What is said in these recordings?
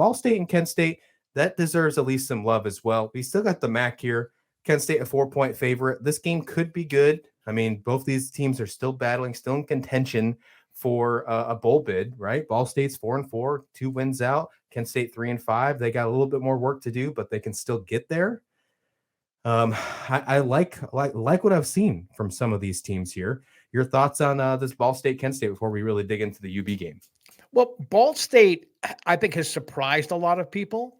Ball State and Kent State, that deserves at least some love as well. We still got the MAC here. Kent State a 4-point favorite. This game could be good. I mean, both these teams are still battling, still in contention for a bowl bid, right? Ball State's 4-4, 2 wins out. Kent State 3-5. They got a little bit more work to do, but they can still get there. I like what I've seen from some of these teams here. Your thoughts on this Ball State Kent State before we really dig into the UB game? Well, Ball State, I think, has surprised a lot of people.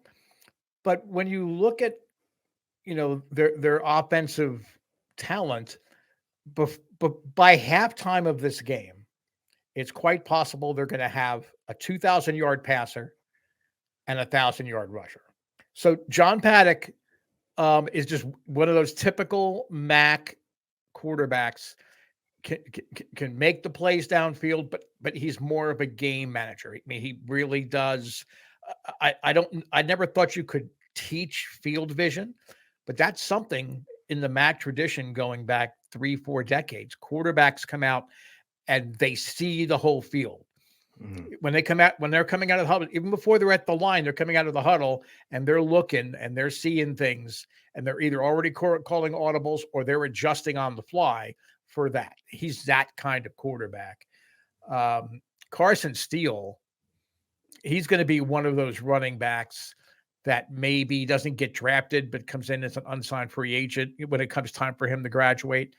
But when you look at, their offensive talent, but by halftime of this game, it's quite possible they're going to have a 2,000-yard passer and a 1,000-yard rusher. So John Paddock is just one of those typical MAC quarterbacks. Can make the plays downfield, but he's more of a game manager. I mean, he really does. I never thought you could teach field vision, but that's something in the MAC tradition going back 3-4 decades. Quarterbacks come out and they see the whole field. When they're coming out of the huddle, even before they're at the line, they're coming out of the huddle and they're looking and they're seeing things, and they're either already calling audibles or they're adjusting on the fly for that. He's that kind of quarterback. Carson Steele, he's going to be one of those running backs that maybe doesn't get drafted, but comes in as an unsigned free agent when it comes time for him to graduate.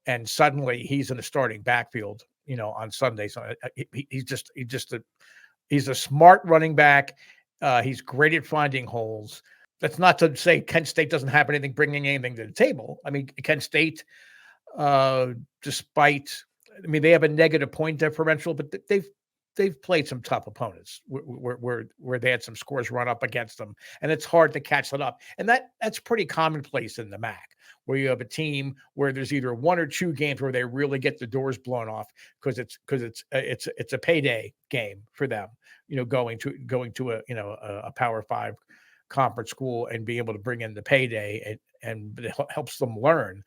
And suddenly he's in the starting backfield, on Sunday. So he's a smart running back. He's great at finding holes. That's not to say Kent State doesn't have anything, bringing anything to the table. I mean, Kent State, they have a negative point differential, but they've played some tough opponents where they had some scores run up against them, and it's hard to catch that up. And that's pretty commonplace in the MAC, where you have a team where there's either 1 or 2 games where they really get the doors blown off because it's a payday game for them, going to a Power 5 conference school and being able to bring in the payday, and it helps them learn,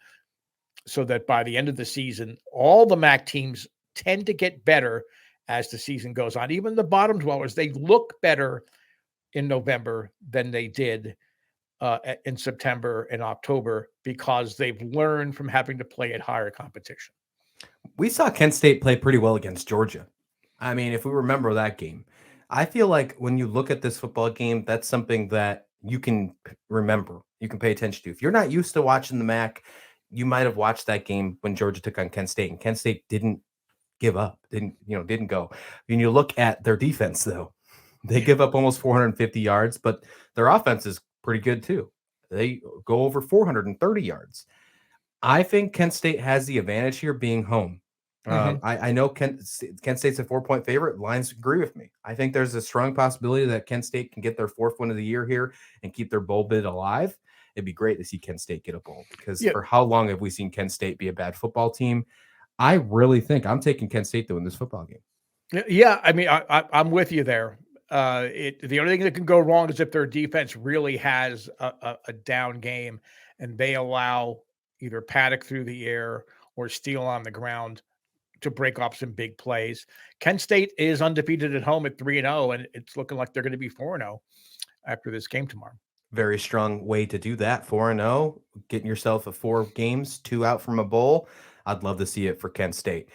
so that by the end of the season, all the MAC teams tend to get better as the season goes on. Even the bottom dwellers, they look better in November than they did in September and October, because they've learned from having to play at higher competition. We saw Kent State play pretty well against Georgia. I mean, if we remember that game, I feel like when you look at this football game, that's something that you can remember, you can pay attention to. If you're not used to watching the MAC, you might have watched that game when Georgia took on Kent State, and Kent State didn't give up, didn't go. When you look at their defense, though, they give up almost 450 yards, but their offense is pretty good too. They go over 430 yards. I think Kent State has the advantage here being home. I know Kent State's a 4-point favorite. Lions agree with me. I think there's a strong possibility that Kent State can get their 4th win of the year here and keep their bowl bid alive. It'd be great to see Kent State get a bowl, because for how long have we seen Kent State be a bad football team? I really think I'm taking Kent State to win this football game. Yeah, I mean, I'm with you there. The only thing that can go wrong is if their defense really has a down game and they allow either Paddock through the air or Steele on the ground to break up some big plays. Kent State is undefeated at home at 3-0, and it's looking like they're going to be 4-0 after this game tomorrow. Very strong way to do that. 4-0, getting yourself a 4 games, 2 out from a bowl. I'd love to see it for Kent State.